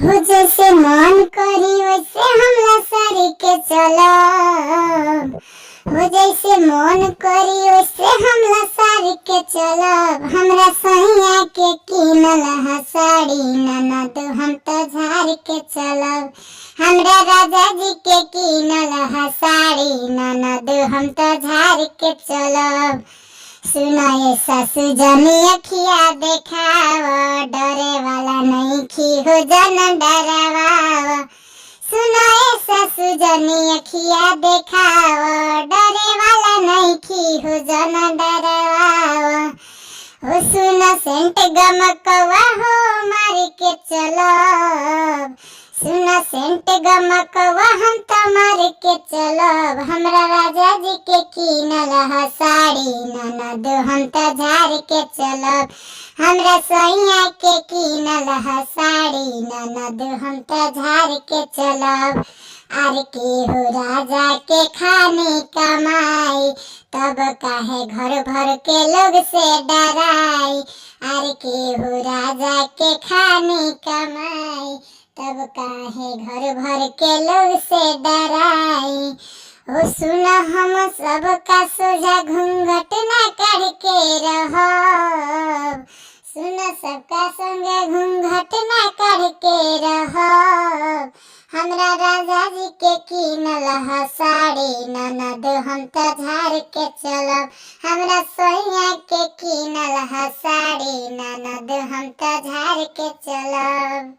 हो जैसे मन करी वैसे हमला सारी के चलब। हो जैसे मन करी वैसे हमला सारी के चलब। हमरा सैया के किनल हा साड़ी ननद हम तो झाड़ के चलब। हमरा राजा जी के किनल हा साड़ी ननद हम तो झाड़ के चलब। सुनाए सासू जनी अखिया देखाव, डरे वाला नहीं खी हो जन डरवाव। सुनाए सासू जनी अखिया देखाव, डरे वाला नहीं खी हो जन डरवाव। हो सुना सेंट गमकवा हो मार के चलब। सुना सेंट गमकवा हम तो मार के चलब। हमरा राजा जी के किनल हा साड़ी ननद हम तो झाड़ के चलब। हमरा सैया के किनल हा साड़ी ननद हम तो झाड़ के चलब। आर के हो राजा के खाने कमाई, तब काहे घर भर के लोग से डराई। आर के हो राजा के खाने कमाई, तब काहे घर भर के लोग से डराई। हो सुना हम सबका सोझा घूंघट ना काढ़ के रहब। सुना सबका संगे घूंघट ना काढ़ के रहब। हमरा राजा जी के किनल हा साड़ी ननद हम तो झाड़ के चलब। हमरा सैया के किनल हा साड़ी ननद हम तो झाड़ के चलब।